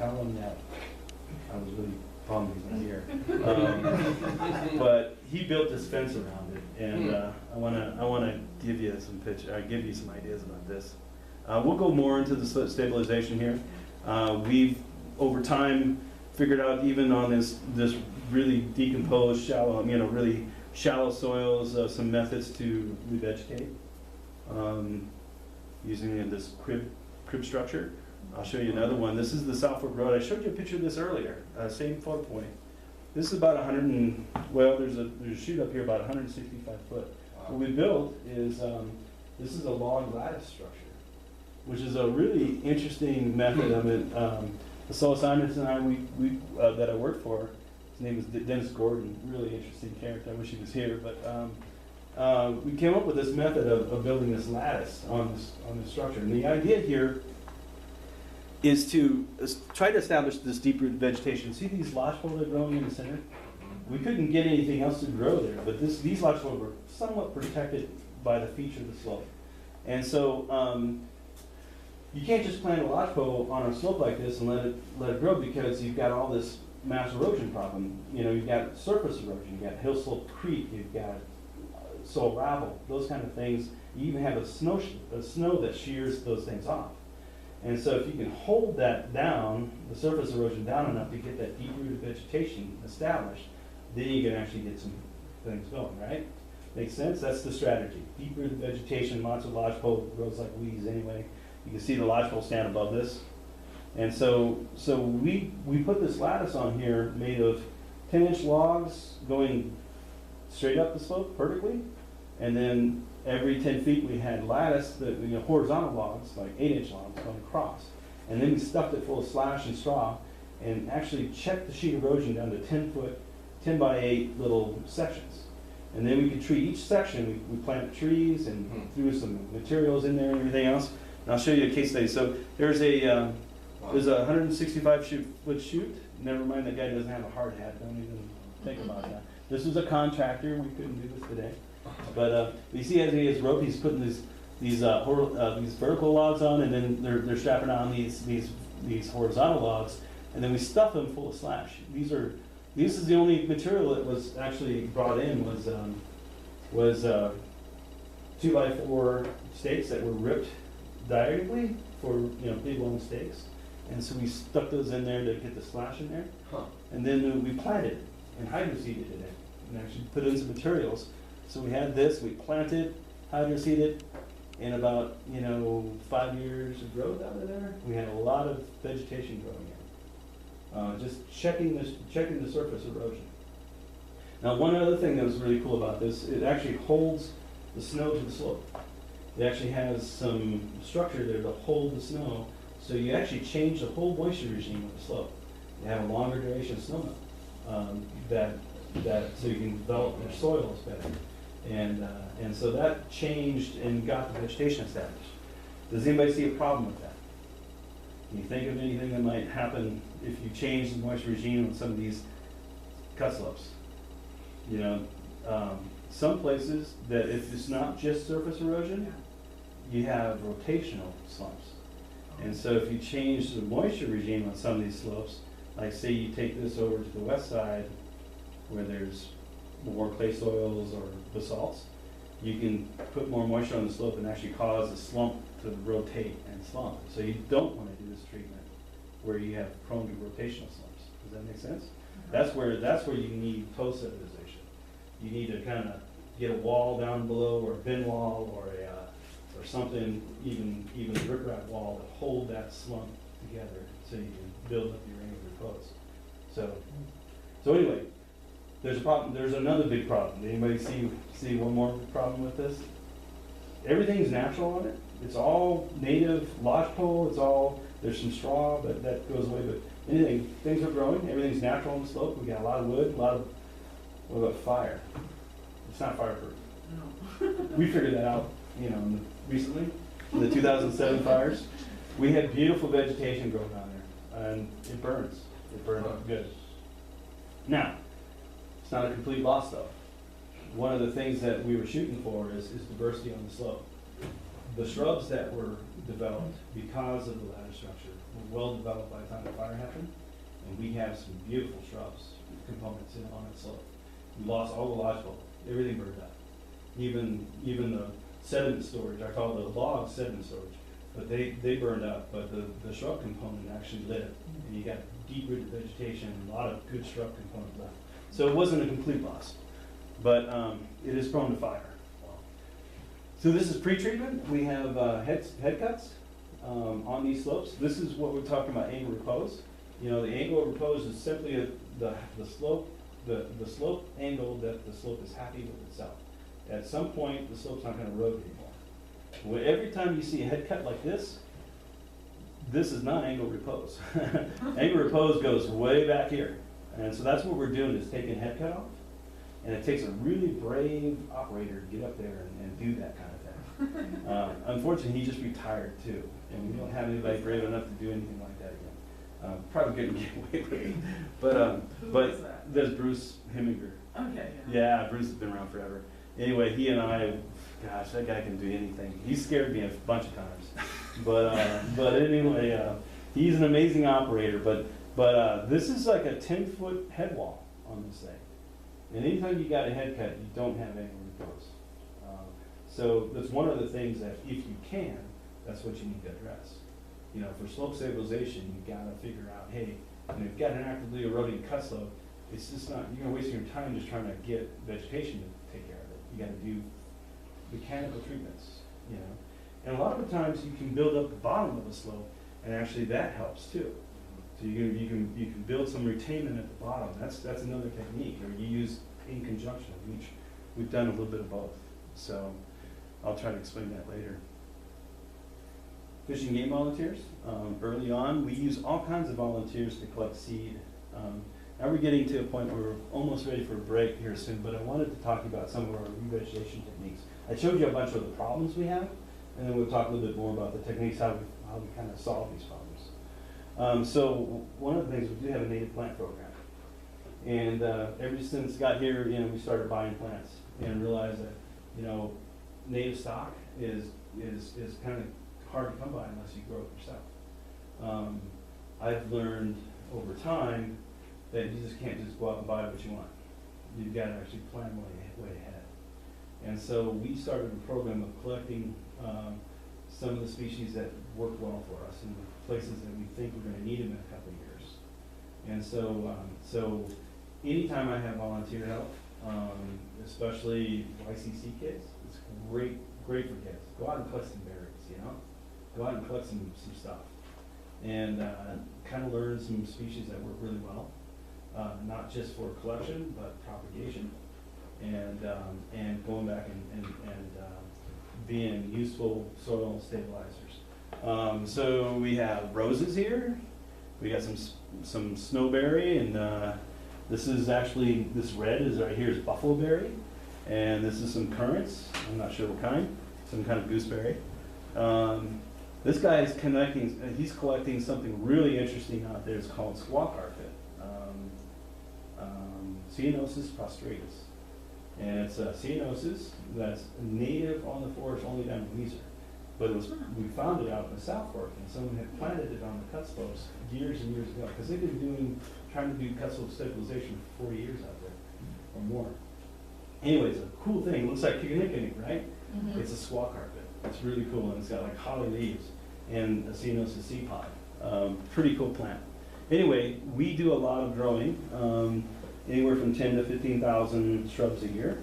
tell him that I was really bummed he's not here. But he built this fence around it, and I wanna give you some give you some ideas about this. We'll go more into the stabilization here. We've over time figured out, even on this really decomposed, shallow, really shallow soils, some methods to revegetate using this crib structure. I'll show you another one. This is the South Fork Road. I showed you a picture of this earlier, same photo point. This is about 100 there's a chute up here about 165 foot. What we built is, this is a log lattice structure, which is a really interesting method. I mean, the soil scientist and I, that I worked for, his name was Dennis Gordon, really interesting character. I wish he was here, but we came up with this method of building this lattice on this structure. And the idea here is to try to establish this deep root vegetation. See these lodgepole that are growing in the center? We couldn't get anything else to grow there, but these lodgepole were somewhat protected by the feature of the slope. And so you can't just plant a lodgepole on a slope like this and let it grow, because you've got all this mass erosion problem. You've got surface erosion, you've got hill slope creep, you've got soil ravel, those kind of things. You even have a snow that shears those things off. And so if you can hold that down, the surface erosion down enough to get that deep-rooted vegetation established, then you can actually get some things going, right? Makes sense? That's the strategy. Deep-rooted vegetation, lots of lodgepole grows like weeds anyway. You can see the lodgepole stand above this. And so we put this lattice on here made of 10-inch logs going straight up the slope vertically, and then every 10 feet we had lattice, horizontal logs, like 8-inch logs going across. And then we stuffed it full of slash and straw and actually checked the sheet erosion down to 10 by 8 little sections. And then we could treat each section. We planted trees and threw some materials in there and everything else. And I'll show you a case study. So there's a 165 foot chute. Never mind, that guy doesn't have a hard hat. Don't even think about that. This was a contractor. We couldn't do this today. But you see, as he has rope, he's putting these vertical logs on, and then they're strapping on these horizontal logs, and then we stuff them full of slash. This is the only material that was actually brought in was 2x4 stakes that were ripped diagonally for big long stakes, and so we stuck those in there to get the slash in there, and then we planted it and hydroseeded it and actually put in some materials. So we had this, we planted, hydroseeded, in about 5 years of growth out of there. We had a lot of vegetation growing in. Just checking the surface erosion. Now, one other thing that was really cool about this, it actually holds the snow to the slope. It actually has some structure there to hold the snow, so you actually change the whole moisture regime of the slope. You have a longer duration of snow melt, so you can develop your soils better. And so that changed and got the vegetation established. Does anybody see a problem with that? Can you think of anything that might happen if you change the moisture regime on some of these cut slopes? Some places that if it's not just surface erosion, you have rotational slumps. And so if you change the moisture regime on some of these slopes, like say you take this over to the west side where there's more clay soils or basalts, you can put more moisture on the slope and actually cause the slump to rotate and slump. So you don't want to do this treatment where you have prone to rotational slumps. Does that make sense? That's where you need post-stabilization. You need to kind of get a wall down below, or a bin wall, or something, even a riprap wall to hold that slump together so you can build up your range of repose. So anyway, there's a problem. There's another big problem. Anybody see one more problem with this? Everything's natural on it. It's all native lodgepole. There's some straw, but that goes away. But things are growing. Everything's natural on the slope. We got a lot of wood. What about fire? It's not fireproof. No. We figured that out, recently, in the 2007 fires. We had beautiful vegetation growing on there, and it burns. It burned up good. Now, it's not a complete loss though. One of the things that we were shooting for is diversity on the slope. the shrubs that were developed because of the ladder structure were well developed by the time the fire happened. And we have some beautiful shrubs, components on that slope. We lost all the lodgepole, everything burned up. Even the sediment storage, I call the log sediment storage, but they burned up, but the shrub component actually lived. And you got deep rooted vegetation, a lot of good shrub component left. So it wasn't a complete loss, but it is prone to fire. So this is pre-treatment. We have head cuts on these slopes. This is what we're talking about, angle repose. You know, the angle of repose is simply the slope angle that the slope is happy with itself. At some point, the slope's not going to erode anymore. Well, every time you see a head cut like this is not angle repose. Angle repose goes way back here. And so that's what we're doing, is taking head cut off. And it takes a really brave operator to get up there and do that kind of thing. Unfortunately, he just retired too. And we don't have anybody brave enough to do anything like that again. Probably couldn't get away with it. But there's Bruce Heminger. Okay. Yeah, Bruce has been around forever. Anyway, he and I, gosh, that guy can do anything. He scared me a bunch of times. But anyway, he's an amazing operator. But this is like a 10-foot head wall on this thing. And anytime you got a head cut, you don't have angle repose. So that's one of the things that, if you can, that's what you need to address. You know, for slope stabilization, you got to figure out, hey, you know, you've got an actively eroding cut slope. It's just not, you're going to waste your time just trying to get vegetation to take care of it. You got to do mechanical treatments, you know. And a lot of the times you can build up the bottom of a slope, and actually that helps too. So you can build some retainment at the bottom. That's another technique, or you use in conjunction, which we've done a little bit of both. So I'll try to explain that later. Fish and game volunteers. Early on, we use all kinds of volunteers to collect seed. Now we're getting to a point where we're almost ready for a break here soon, but I wanted to talk about some of our revegetation techniques. I showed you a bunch of the problems we have, and then we'll talk a little bit more about the techniques, how we kind of solve these problems. So one of the things, we do have a native plant program. And ever since got here, you know, we started buying plants and realized that, you know, native stock is kind of hard to come by unless you grow it yourself. I've learned over time that you just can't just go out and buy what you want. You've got to actually plan way ahead. And so we started a program of collecting some of the species that work well for us in places that we think we're going to need them in a couple of years. And so anytime I have volunteer help, especially YCC kids, it's great for kids. Go out and collect some berries, you know? Go out and collect some stuff. And kind of learn some species that work really well, not just for collection, but propagation. And going back and being useful soil stabilizers. So we have roses here. We got some snowberry, and this is actually, this red is right here is buffaloberry, and this is some currants. I'm not sure what kind, some kind of gooseberry. This guy is he's collecting something really interesting out there. It's called squaw carpet, Ceanothus prostratus. And it's Ceanothus that's native on the forest only down in Weezer. But we found it out in the South Fork, and someone had planted it on the cut slopes years and years ago, because they've been trying to do cut slope stabilization for 40 years out there, or more. Anyway, it's a cool thing. It looks like picnic, right? Mm-hmm. It's a squaw carpet. It's really cool, and it's got like holly leaves and a Ceanothus sea pod. Pretty cool plant. Anyway, we do a lot of growing, anywhere from 10 to 15,000 shrubs a year,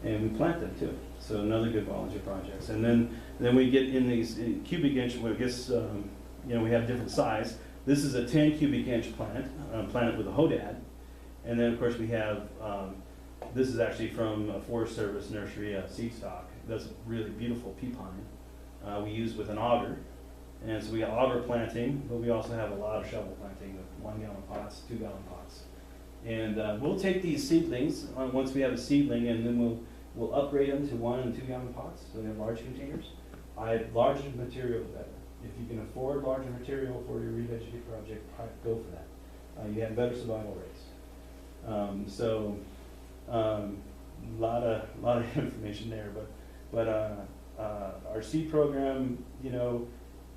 and we plant them too. So another good volunteer projects. And then we get in these cubic inch, well, I guess, you know, we have different size. This is a 10 cubic inch plant, planted with a hodad. And then of course we have, this is actually from a Forest Service nursery, seed stock. That's a really beautiful pea pine. We use with an auger. And so we got auger planting, but we also have a lot of shovel planting with 1 gallon pots, 2 gallon pots. And we'll take these seedlings, once we have a seedling, and then we'll upgrade them to 1 and 2 gallon pots, so they have large containers. Larger material the better. If you can afford larger material for your revegetate project, go for that. You have better survival rates. So a lot of information there, but Our seed program, you know,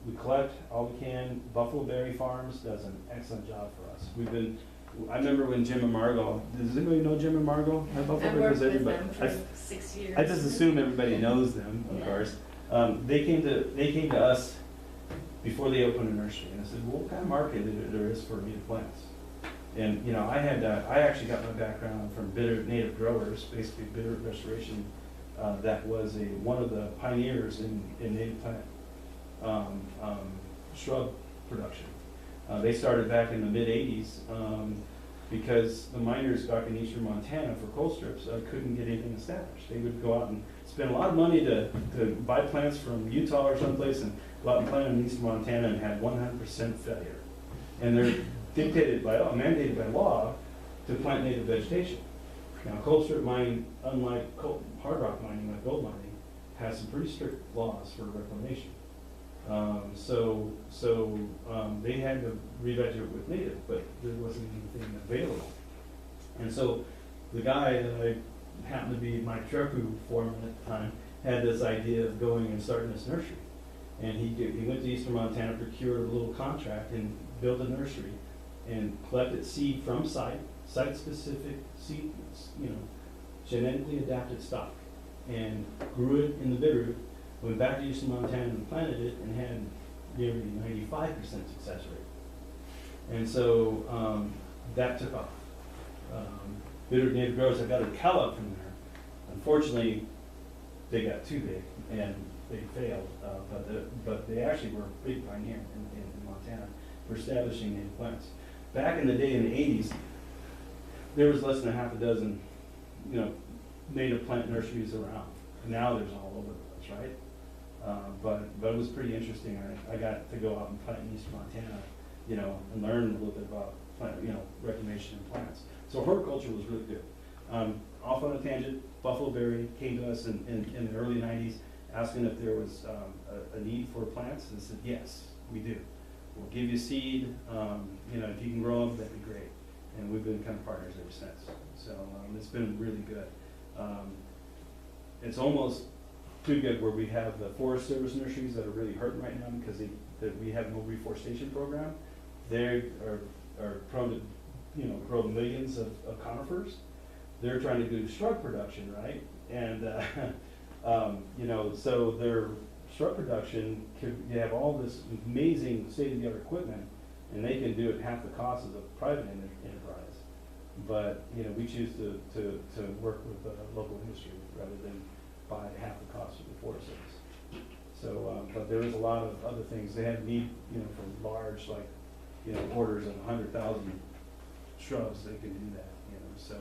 we collect all we can. Buffalo Berry Farms does an excellent job for us. I remember when Jim and Margot, does anybody know Jim and Margot at Buffalo Berry? I've worked with Everybody? them for 6 years. I just assume everybody knows them, of Yeah. course. They came to us before they opened a nursery, and I said, well, what kind of market there is for native plants? And, you know, I actually got my background from bitter native growers, basically bitter restoration, that was one of the pioneers in native plant shrub production. They started back in the mid-'80s because the miners back in eastern Montana for coal strips couldn't get anything established. They would go out and spend a lot of money to buy plants from Utah or someplace and go out and plant them in eastern Montana and have 100% failure. And they're mandated by law to plant native vegetation. Now, coal strip mining, unlike hard rock mining, like gold mining, has some pretty strict laws for reclamation. They had to revegetate with native, but there wasn't anything available. And so the guy that I happened to be my Trepu foreman at the time had this idea of going and starting this nursery. And he went to eastern Montana, procured a little contract, and built a nursery and collected seed from site-specific seed, you know, genetically adapted stock, and grew it in the Bitterroot. Went back to eastern Montana and planted it and had nearly 95% success rate. And so that took off. Bitterroot native growers have got a cow up from there. Unfortunately, they got too big and they failed, but they actually were a big pioneer in Montana for establishing native plants. Back in the day in the 80s, there was less than half a dozen, you know, native plant nurseries around. Now there's all over the place, right? But it was pretty interesting. I got to go out and plant in eastern Montana, you know, and learn a little bit about plant, you know, reclamation and plants. So horticulture was really good. Off on a tangent, Buffalo Berry came to us in the early 90s asking if there was a need for plants, and said, yes, we do. We'll give you seed, you know, if you can grow them, that'd be great. And we've been kind of partners ever since. So it's been really good. It's almost too good where we have the Forest Service nurseries that are really hurting right now because we have no reforestation program. They are prone to, you know, grow millions of conifers. They're trying to do shrub production, right? And you know, so their shrub production, you have all this amazing state-of-the-art equipment, and they can do it half the cost of a private enterprise. But you know, we choose to work with local industry rather than buy half the cost of the Forest Service. So, but there is a lot of other things. They have need, you know, for large, like, you know, orders of 100,000 shrubs. They can do that, you know. So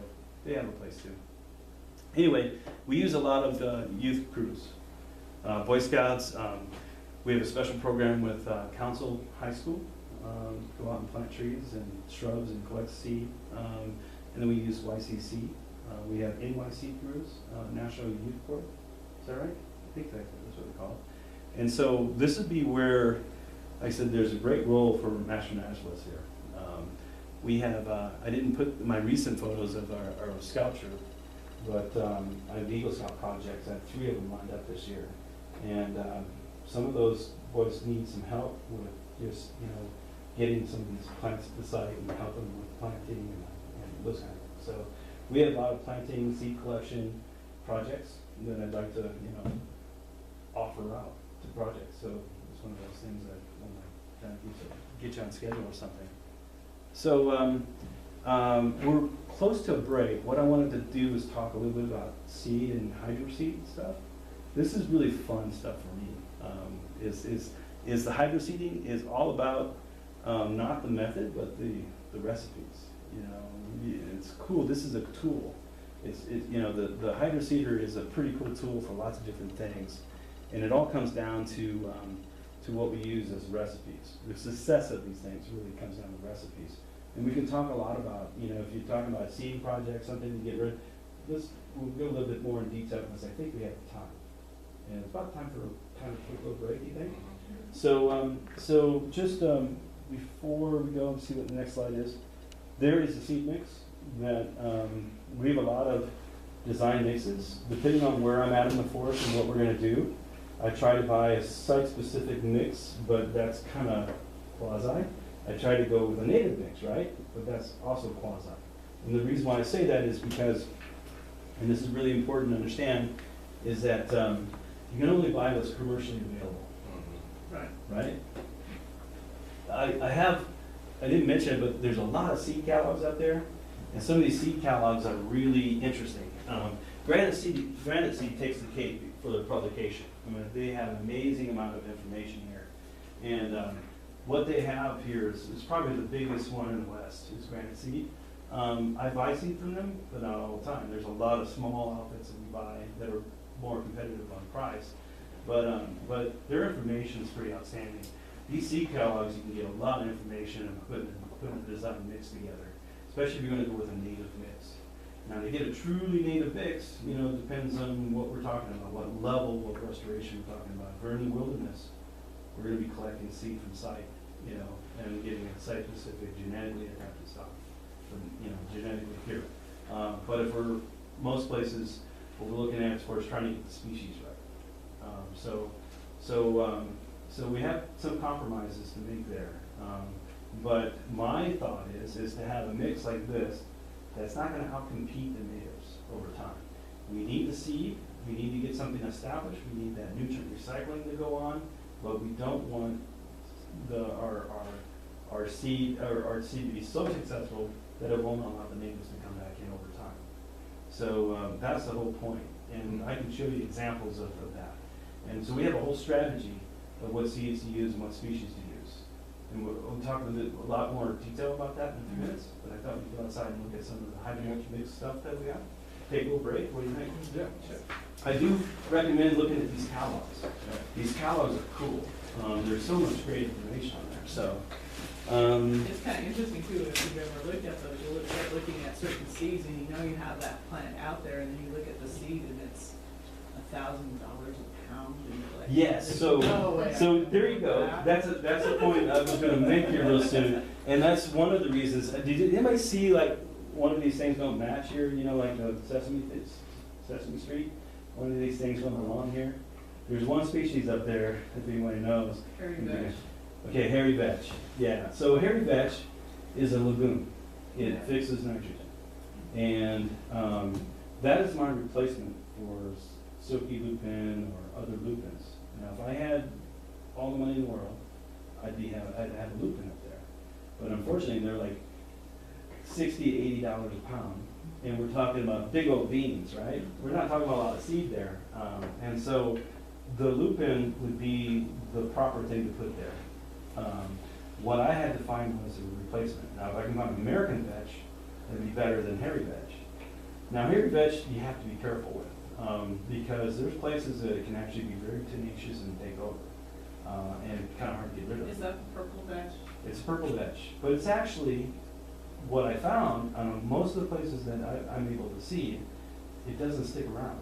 they have a place too. Anyway, we use a lot of youth crews, Boy Scouts. We have a special program with Council High School. Go out and plant trees and shrubs and collect seed. And then we use YCC. We have NYC crews, National Youth Corps. Is that right? I think that's what they call it. And so this would be where, like I said, there's a great role for master naturalists here. We have, I didn't put my recent photos of our scout troop, but I have Eagle Scout projects. I have 3 of them lined up this year. And some of those boys need some help with just, you know, getting some of these plants to the site and help them with planting and those kind of things. So we have a lot of planting, seed collection projects that I'd like to, you know, offer out to projects. So it's one of those things that kind of get you on schedule or something. So we're close to a break. What I wanted to do is talk a little bit about seed and hydro seed stuff. This is really fun stuff for me. Is the hydro seeding is all about not the method, but the recipes. You know, it's cool. This is a tool. It's you know, the hydro seeder is a pretty cool tool for lots of different things, and it all comes down to what we use as recipes. The success of these things really comes down to recipes. And we can talk a lot about, you know, if you're talking about a seeding project, something to get rid of, we'll go a little bit more in detail because I think we have time. And it's about time for a kind of quick little break, you think? So just before we go and see what the next slide is, there is a seed mix that we have a lot of design mixes. Depending on where I'm at in the forest and what we're going to do, I try to buy a site-specific mix, but that's kind of quasi. I try to go with a native mix, right? But that's also quasi. And the reason why I say that is because, and this is really important to understand, is that you can only buy what's commercially available. Right? I didn't mention it, but there's a lot of seed catalogs out there, and some of these seed catalogs are really interesting. Granite Seed takes the cake for the publication. I mean, they have an amazing amount of information here. And what they have here is probably the biggest one in the West, is Granite Seed. I buy seed from them, but not all the time. There's a lot of small outfits that we buy that are more competitive on price. But their information is pretty outstanding. These seed catalogs, you can get a lot of information and putting a design mix together, especially if you're going to go with a native mix. Now, to get a truly native mix, it depends on what we're talking about, what level of restoration we're talking about. If we're in the wilderness, we're going to be collecting seed from site, and getting it site-specific, genetically adapted stuff, genetically pure. But if most places, what we're looking at is trying to get the species right. So we have some compromises to make there. But my thought is to have a mix like this that's not going to outcompete the natives over time. We need the seed. We need to get something established. We need that nutrient recycling to go on, but we don't want our seed to be so successful that it won't allow the natives to come back in over time. So that's the whole point, and I can show you examples of that. And so we have a whole strategy of what seeds to use and what species to use. And we'll talk a lot more detail about that in a few minutes, but I thought we'd go outside and look at some of the hydroponic mix stuff that we got. Take a little break, what do you think? Yeah. I do recommend looking at these catalogs. These catalogs are cool. There's so much great information on there, so. It's kind of interesting too, if you've ever looked at those, you look at looking at certain seeds and you have that plant out there, and then you look at the seed and it's $1,000 a pound. And you're like, yes, so there you go. That's a point I was going to make here real soon, and that's one of the reasons. Did anybody see like one of these things don't match here? Like Sesame Street. One of these things went along here. There's one species up there, if anybody knows. Hairy vetch. Okay, hairy vetch. Yeah, so hairy vetch is a legume. It fixes nitrogen. And that is my replacement for silky lupin or other lupins. Now, if I had all the money in the world, I'd have a lupin up there. But unfortunately, they're like $60 to $80 a pound. And we're talking about big old beans, right? We're not talking about a lot of seed there. And so the lupin would be the proper thing to put there. What I had to find was a replacement. Now, if I can find American vetch, it'd be better than hairy vetch. Now, hairy vetch, you have to be careful with, because there's places that it can actually be very tenacious and take over, and kind of hard to get rid of. Is that purple vetch? It's purple vetch, but it's actually what I found on most of the places that I'm able to seed, it doesn't stick around.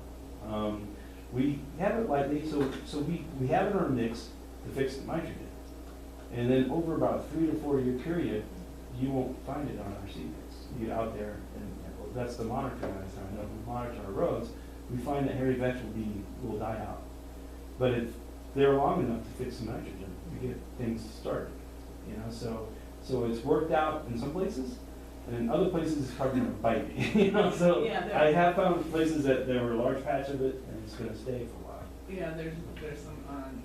We have it lightly, so we have it in our mix to fix the nitrogen. And then over about a 3 to 4 year period, you won't find it on our seed mix. You get out there, and that's the monitoring I know. We monitor our roads, we find that hairy vetch will die out. But if they're long enough to fix the nitrogen, we get things started. So it's worked out in some places, and in other places it's probably going to bite me. So yeah, I have found places that there were a large patch of it, and it's going to stay for a while. Yeah, there's some on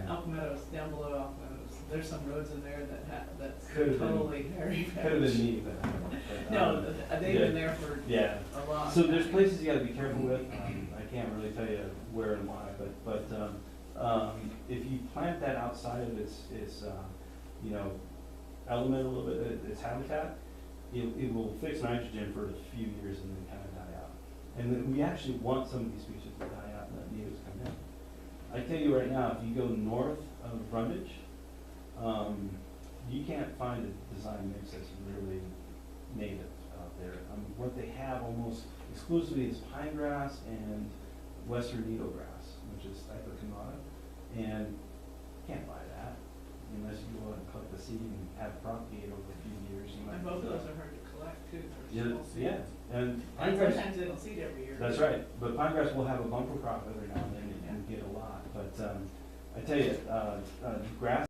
Elk Meadows, down below Elk Meadows. There's some roads in there that's totally hairy vetch. Could have been me, but no, they've been there for a long time. So there's places you got to be careful with. I can't really tell you where and why, but if you plant that outside of its element a little bit, its habitat, it will fix nitrogen for a few years and then kind of die out. And then we actually want some of these species to die out and let natives come in. I tell you right now, if you go north of Brundage, you can't find a design mix that's really native out there. What they have almost exclusively is pine grass and western needle grass, which is Stipocumata, and you can't buy that unless you go out and collect the seed and have it propagate over a few years. And both of those are hard to collect. black too, Yeah, for small seeds. yeah, and pine And grass, sometimes they don't seed every year. that's right, but pine grass will have a bumper crop every now and then and get a lot, but, I tell you, grass